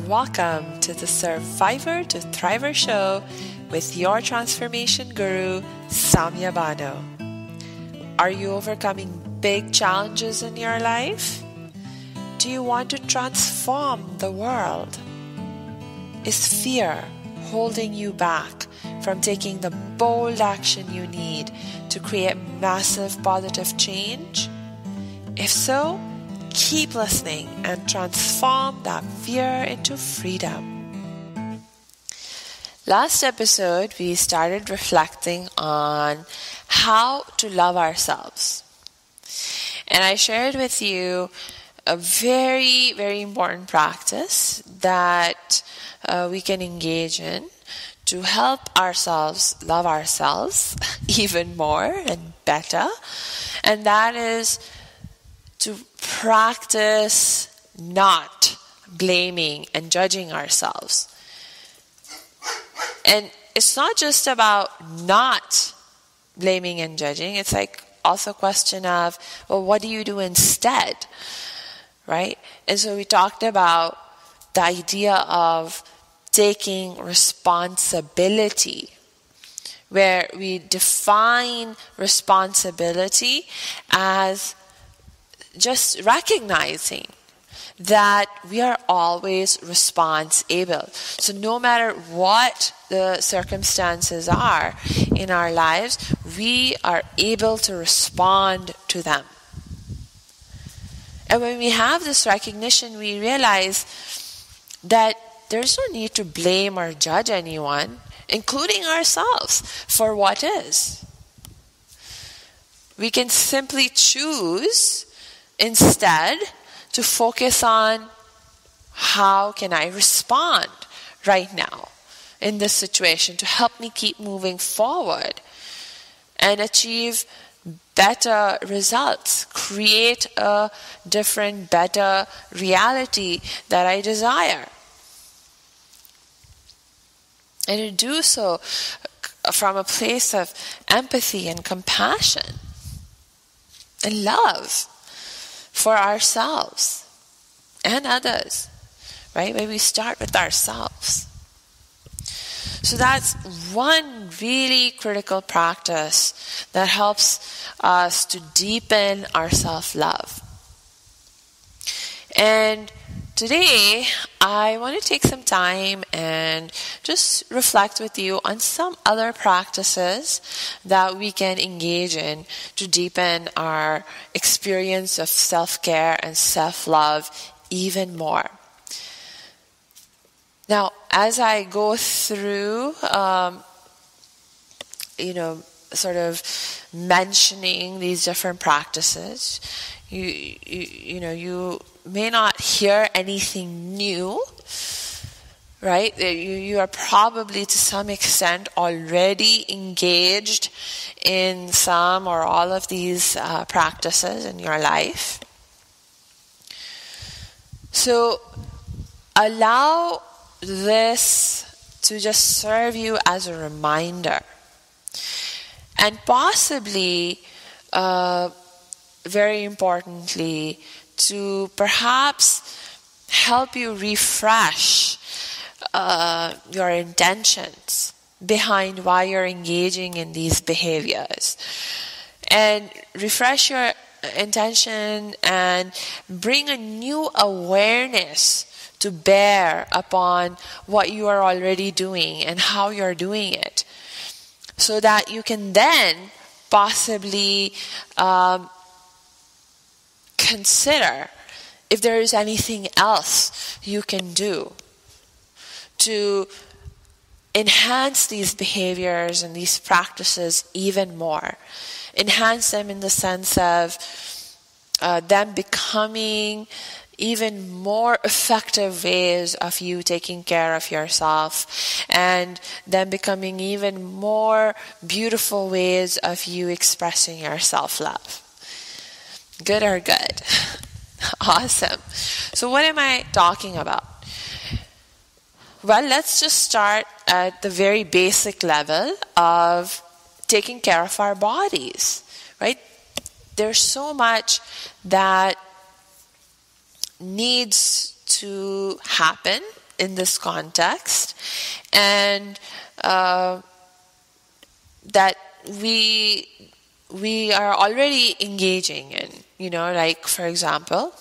welcome to the Survivor to Thriver show with your transformation guru, Samya Bano. Are you overcoming big challenges in your life? Do you want to transform the world? Is fear holding you back from taking the bold action you need to create massive positive change? If so, keep listening and transform that fear into freedom. Last episode, we started reflecting on how to love ourselves. And I shared with you a very, very important practice that we can engage in to help ourselves love ourselves even more and better. And that is to practice not blaming and judging ourselves. And it's not just about not blaming and judging. It's like also a question of, well, what do you do instead? Right? And so we talked about the idea of taking responsibility, where we define responsibility as just recognizing that we are always responsible. So no matter what the circumstances are in our lives, we are able to respond to them. And when we have this recognition, we realize that there's no need to blame or judge anyone, including ourselves, for what is. We can simply choose instead to focus on how can I respond right now in this situation to help me keep moving forward and achieve better results, create a different, better reality that I desire. And to do so from a place of empathy and compassion and love for ourselves and others, right? Where we start with ourselves. So that's one really critical practice that helps us to deepen our self-love. And today, I want to take some time and just reflect with you on some other practices that we can engage in to deepen our experience of self-care and self-love even more. Now, as I go through, sort of mentioning these different practices, you may not hear anything new, right? You are probably to some extent already engaged in some or all of these practices in your life. So allow this to just serve you as a reminder, and possibly, very importantly, to perhaps help you refresh your intentions behind why you're engaging in these behaviors, and refresh your intention and bring a new awareness to bear upon what you are already doing and how you're doing it, so that you can then possibly consider if there is anything else you can do to enhance these behaviors and these practices even more. Enhance them in the sense of them becoming even more effective ways of you taking care of yourself, and them becoming even more beautiful ways of you expressing your self-love. Good or good? Awesome. So what am I talking about? Well, let's just start at the very basic level of taking care of our bodies, right? There's so much that needs to happen in this context, and that we are already engaging in, like, for example,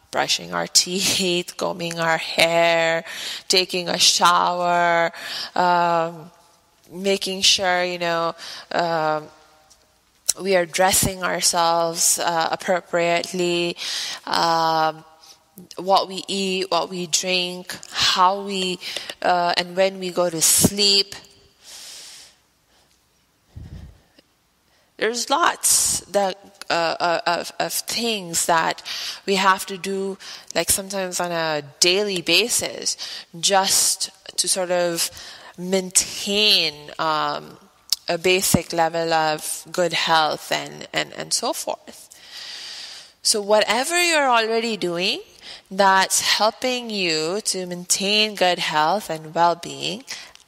brushing our teeth, combing our hair, taking a shower, making sure, we are dressing ourselves appropriately, what we eat, what we drink, how we, and when we go to sleep. There's lots of things that we have to do, like sometimes on a daily basis, just to sort of maintain a basic level of good health and so forth. So whatever you're already doing that's helping you to maintain good health and well-being,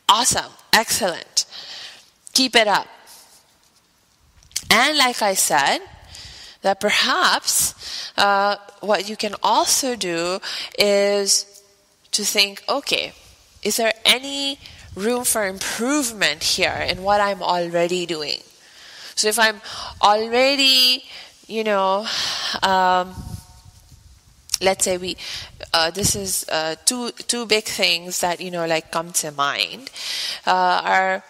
awesome, excellent. Keep it up. And like I said, that perhaps what you can also do is to think, okay, is there any room for improvement here in what I'm already doing? So if I'm already, let's say this is two big things that, like come to mind, are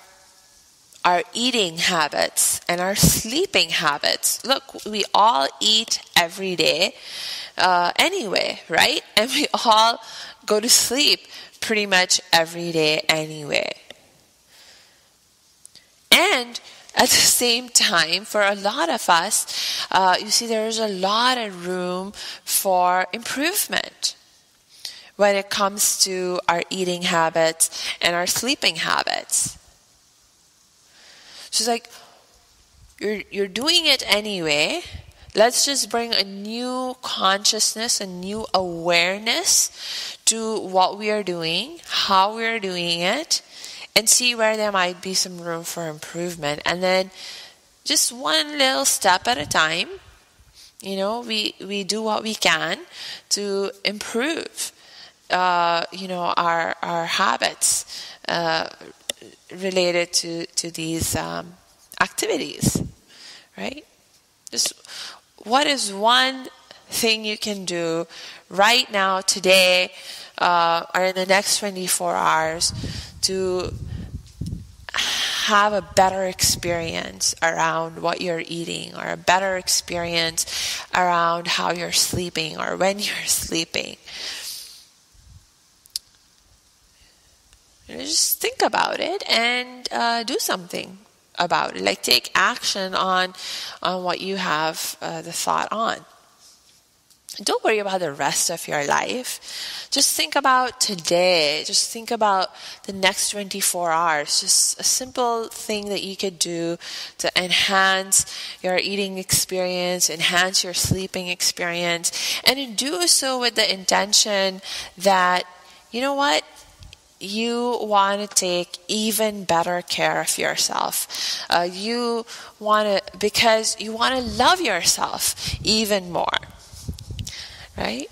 our eating habits and our sleeping habits. Look, we all eat every day anyway, right? And we all go to sleep pretty much every day anyway. And at the same time, for a lot of us, you see there's a lot of room for improvement when it comes to our eating habits and our sleeping habits. So it's like, you're doing it anyway. Let's just bring a new consciousness, a new awareness to what we are doing, how we are doing it, and see where there might be some room for improvement. And then just one little step at a time, we do what we can to improve, our habits related to these activities, right? Just what is one thing you can do right now, today, or in the next 24 hours to have a better experience around what you're eating, or a better experience around how you're sleeping or when you're sleeping? Just think about it and do something about it. Like, take action on what you have the thought on. Don't worry about the rest of your life. Just think about today. Just think about the next 24 hours. Just a simple thing that you could do to enhance your eating experience, enhance your sleeping experience, and to do so with the intention that, you know what? You want to take even better care of yourself. Because you want to love yourself even more. Right?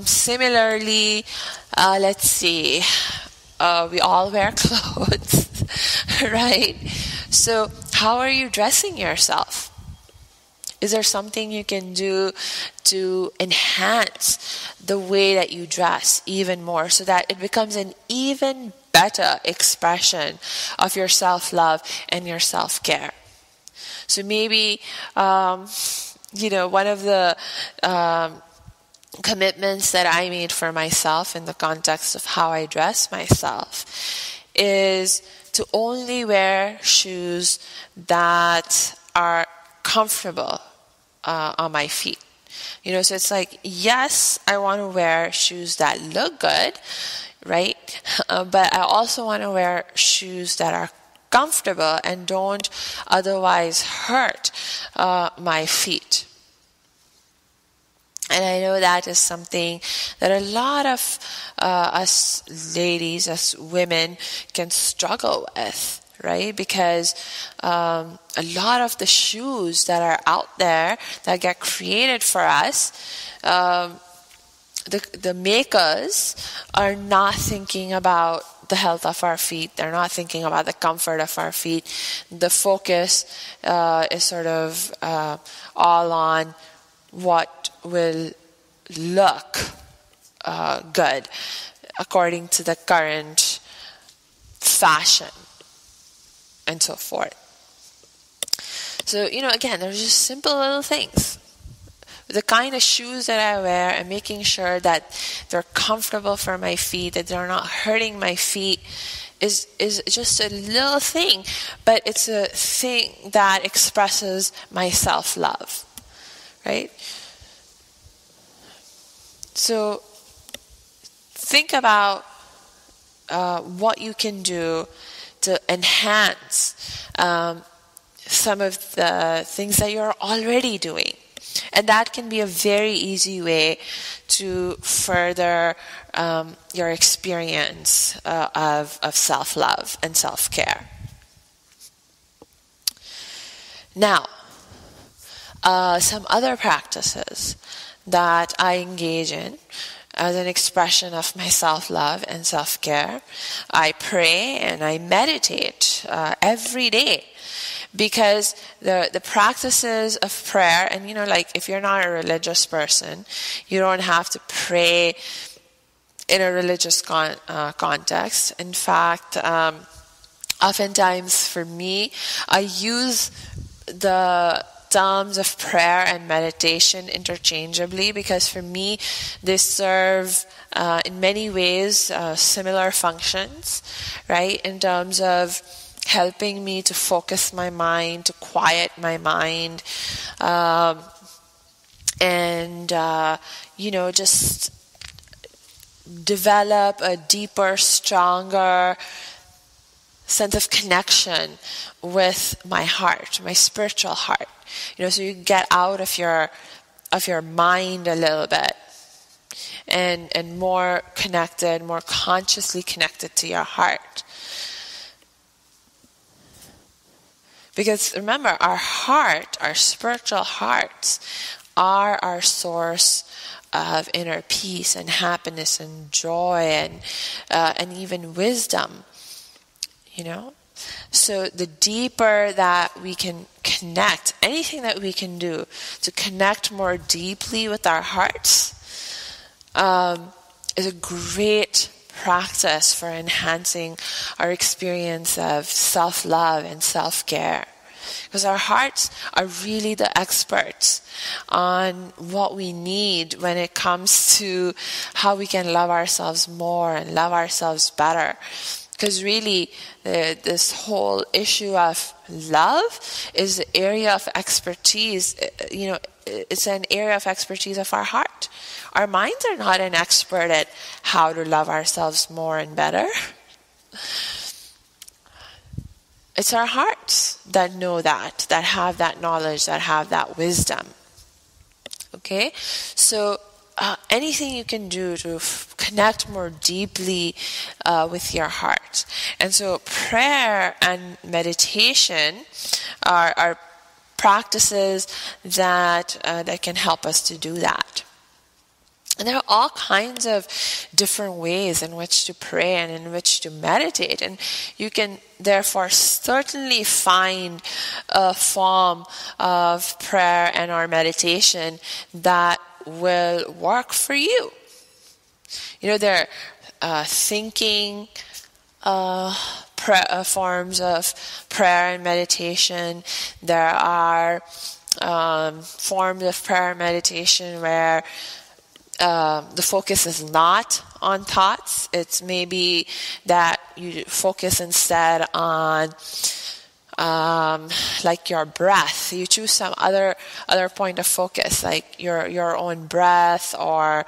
Similarly, let's see. We all wear clothes, right? So how are you dressing yourself? Is there something you can do to enhance the way that you dress even more, so that it becomes an even better expression of your self-love and your self-care? So maybe, one of the commitments that I made for myself in the context of how I dress myself is to only wear shoes that are comfortable on my feet. So it's like, yes, I want to wear shoes that look good, right? But I also want to wear shoes that are comfortable and don't otherwise hurt my feet. And I know that is something that a lot of us ladies, us women, can struggle with, right? Because a lot of the shoes that are out there that get created for us, the makers are not thinking about the health of our feet. They're not thinking about the comfort of our feet. The focus is sort of all on what will look good according to the current fashion and so forth. So, again, there's just simple little things. The kind of shoes that I wear and making sure that they're comfortable for my feet, that they're not hurting my feet, is just a little thing, but it's a thing that expresses my self-love, right? So think about what you can do to enhance some of the things that you're already doing. And that can be a very easy way to further your experience of self-love and self-care. Now, some other practices that I engage in as an expression of my self-love and self-care. I pray and I meditate every day. Because the practices of prayer, and if you're not a religious person, you don't have to pray in a religious context. In fact, oftentimes for me, I use the terms of prayer and meditation interchangeably, because for me, they serve in many ways similar functions, right? In terms of helping me to focus my mind, to quiet my mind, and just develop a deeper, stronger sense of connection with my heart, my spiritual heart. So you get out of your mind a little bit, and more connected, more consciously connected to your heart. Because remember, our heart, our spiritual hearts, are our source of inner peace and happiness and joy and even wisdom. So the deeper that we can connect, anything that we can do to connect more deeply with our hearts is a great practice for enhancing our experience of self-love and self-care. Because our hearts are really the experts on what we need when it comes to how we can love ourselves more and love ourselves better. Because really, this whole issue of love is an area of expertise. It's an area of expertise of our heart. Our minds are not an expert at how to love ourselves more and better. It's our hearts that know that have that knowledge, that have that wisdom. Okay? So anything you can do to connect more deeply with your heart. And so prayer and meditation are practices that can help us to do that. And there are all kinds of different ways in which to pray and in which to meditate. And you can therefore certainly find a form of prayer and or meditation that will work for you. There are thinking forms of prayer and meditation. There are forms of prayer and meditation where the focus is not on thoughts. It's maybe that you focus instead on like your breath. You choose some other point of focus, like your own breath or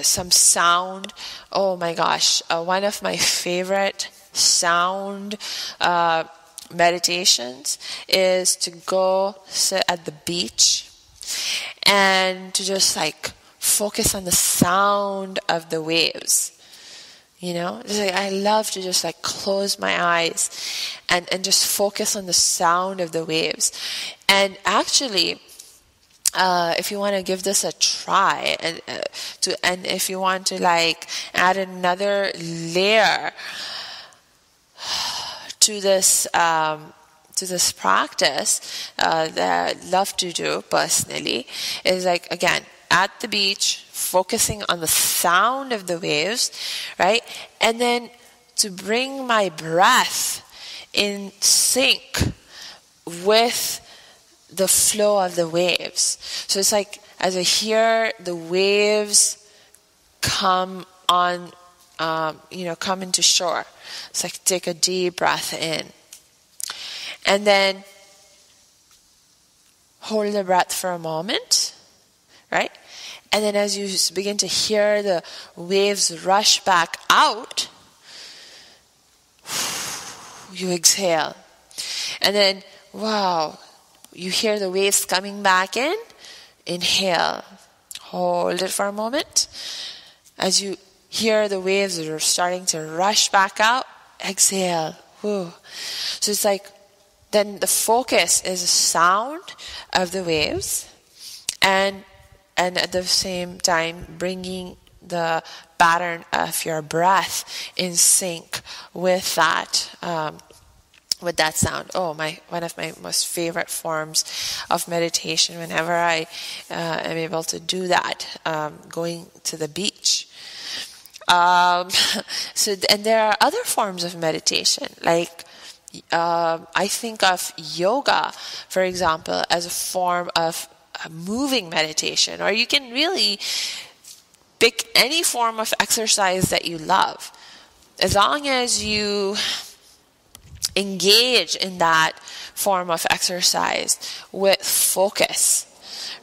some sound. Oh my gosh, one of my favorite sound meditations is to go sit at the beach and to just focus on the sound of the waves. I love to just close my eyes and just focus on the sound of the waves. And actually, if you want to give this a try, and if you want to like add another layer to this practice that I love to do personally, is like, again, at the beach, focusing on the sound of the waves, right? And then to bring my breath in sync with the flow of the waves. So it's like, as I hear the waves come on, come into shore, it's like take a deep breath in. And then hold the breath for a moment, right? And then as you begin to hear the waves rush back out, you exhale. And then, wow, you hear the waves coming back in, inhale. Hold it for a moment. As you hear the waves that are starting to rush back out, exhale. Whew. So it's like, then the focus is the sound of the waves, and at the same time bringing the pattern of your breath in sync with that sound. One of my most favorite forms of meditation whenever I am able to do that, going to the beach. And there are other forms of meditation, like I think of yoga, for example, as a form of moving meditation, or you can really pick any form of exercise that you love, as long as you engage in that form of exercise with focus,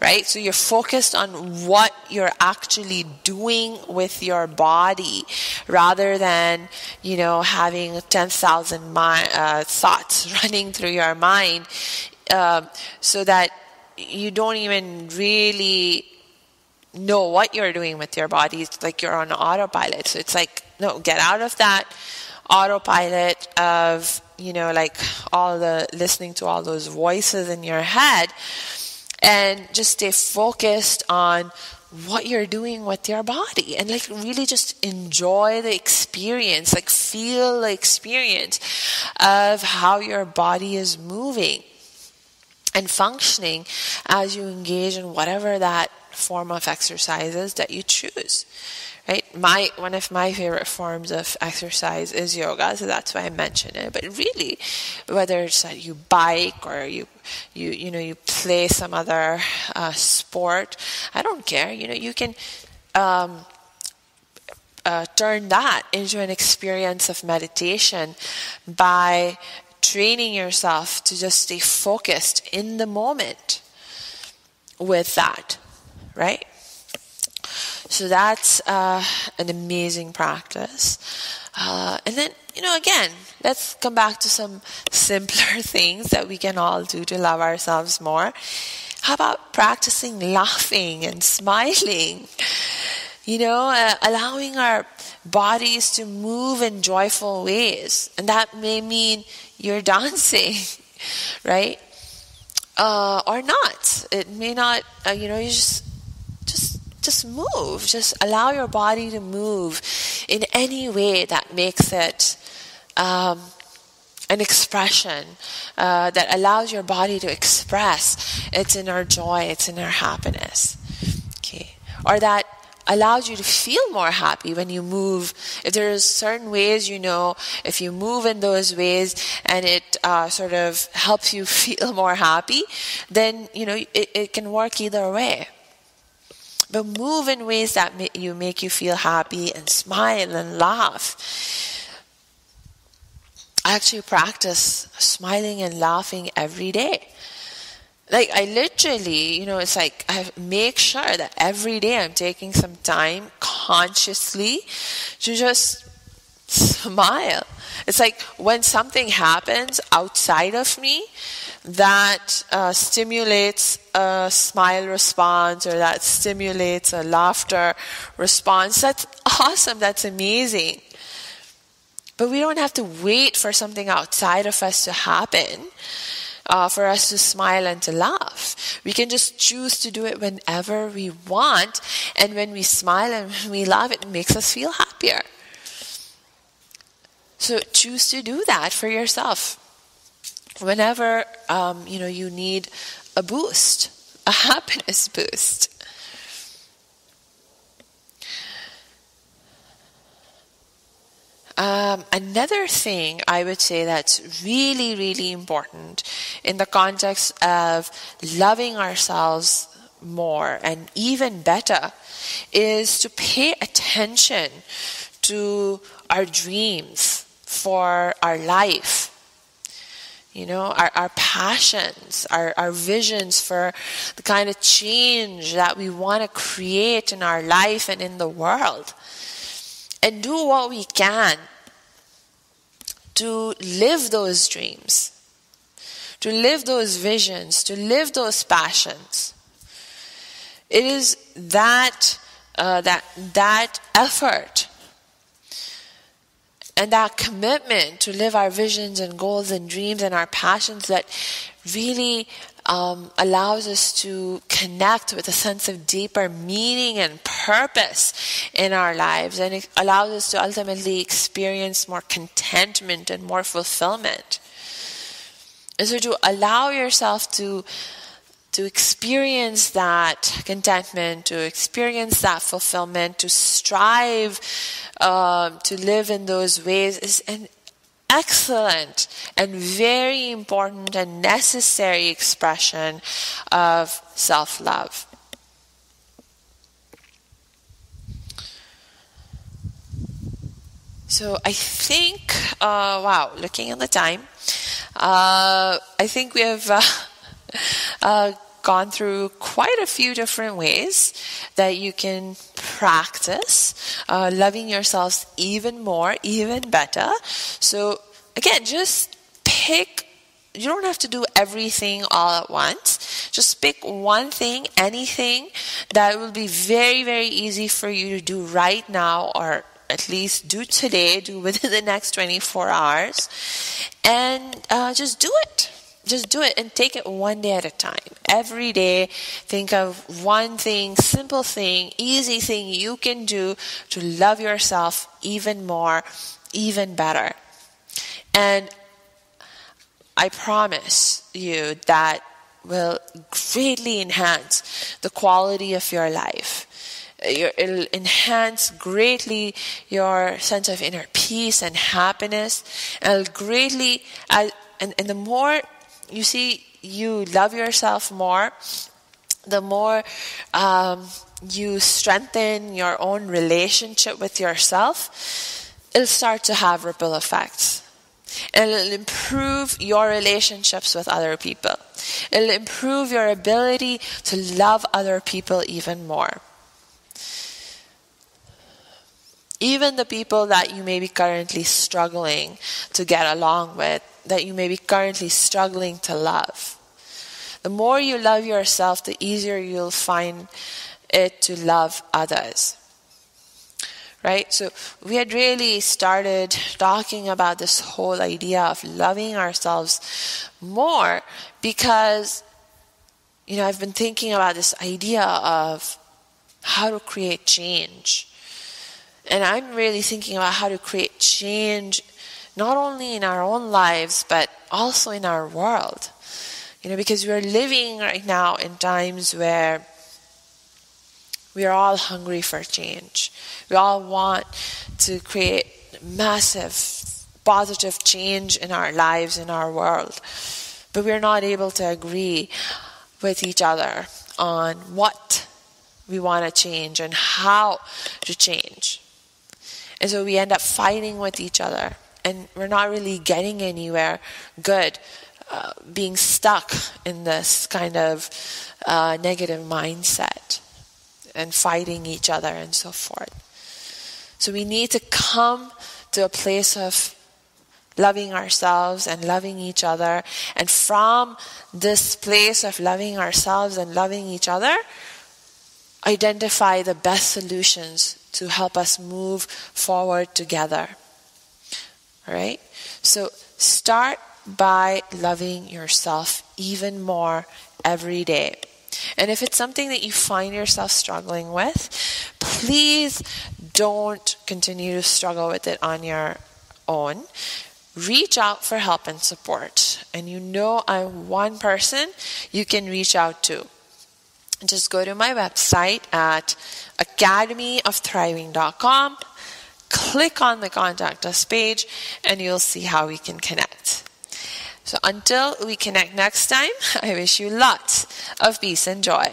right? So you're focused on what you're actually doing with your body, rather than, having 10,000 thoughts running through your mind, so that you don't even really know what you're doing with your body. It's like you're on autopilot. So it's like, no, get out of that autopilot of, like listening to all those voices in your head, and just stay focused on what you're doing with your body, and like really just enjoy the experience, like feel the experience of how your body is moving and functioning as you engage in whatever that form of exercise is that you choose. Right? One of my favorite forms of exercise is yoga, so that's why I mention it. But really, whether it's that you bike or you play some other sport, I don't care. You can turn that into an experience of meditation by training yourself to just stay focused in the moment with that, right? So that's an amazing practice. And then, again, let's come back to some simpler things that we can all do to love ourselves more. How about practicing laughing and smiling? Allowing our bodies to move in joyful ways. And that may mean you're dancing, right? Or not. It may not, you just move. Just allow your body to move in any way that makes it an expression, that allows your body to express its inner joy, its inner happiness. Okay. Or that allows you to feel more happy when you move. If there's certain ways, if you move in those ways and it sort of helps you feel more happy, then, it can work either way. But move in ways that make you feel happy, and smile and laugh. I actually practice smiling and laughing every day. Like I literally, it's like I make sure that every day I'm taking some time consciously to just smile. It's like when something happens outside of me that stimulates a smile response, or that stimulates a laughter response, that's awesome, that's amazing. But we don't have to wait for something outside of us to happen for us to smile and to laugh. We can just choose to do it whenever we want. And when we smile and when we laugh, it makes us feel happier. So choose to do that for yourself. Whenever, you need a boost, a happiness boost. Another thing I would say that's really, really important in the context of loving ourselves more and even better is to pay attention to our dreams for our life. Our passions, our visions for the kind of change that we want to create in our life and in the world. And do what we can to live those dreams, to live those visions, to live those passions. It is that effort and that commitment to live our visions and goals and dreams and our passions that really allows us to connect with a sense of deeper meaning and purpose in our lives, and it allows us to ultimately experience more contentment and more fulfillment. And so to allow yourself to experience that contentment, to experience that fulfillment, to strive to live in those ways is an excellent and very important and necessary expression of self-love. So I think, looking at the time, I think we have gone through quite a few different ways that you can practice loving yourselves even more, even better. So again, just pick. You don't have to do everything all at once. Just pick one thing, anything that will be very, very easy for you to do right now, or at least do today, do within the next 24 hours, and just do it. Just do it and take it one day at a time. Every day, think of one thing, simple thing, easy thing you can do to love yourself even more, even better. And I promise you that will greatly enhance the quality of your life. It'll enhance greatly your sense of inner peace and happiness. And it'll greatly, and the more you see you love yourself more, the more you strengthen your own relationship with yourself, it'll start to have ripple effects. And it'll improve your relationships with other people. It'll improve your ability to love other people even more. Even the people that you may be currently struggling to get along with, that you may be currently struggling to love. The more you love yourself, the easier you'll find it to love others. Right? So we had really started talking about this whole idea of loving ourselves more because, I've been thinking about this idea of how to create change. And I'm really thinking about how to create change not only in our own lives, but also in our world. Because we're living right now in times where we are all hungry for change. We all want to create massive, positive change in our lives, in our world. But we're not able to agree with each other on what we want to change and how to change. And so we end up fighting with each other. And we're not really getting anywhere good, being stuck in this kind of negative mindset and fighting each other and so forth. So we need to come to a place of loving ourselves and loving each other. And from this place of loving ourselves and loving each other, identify the best solutions to help us move forward together. All right? So start by loving yourself even more every day. And if it's something that you find yourself struggling with, please don't continue to struggle with it on your own. Reach out for help and support. And you know I'm one person you can reach out to. Just go to my website at academyofthriving.com, click on the contact us page, and you'll see how we can connect. So until we connect next time, I wish you lots of peace and joy.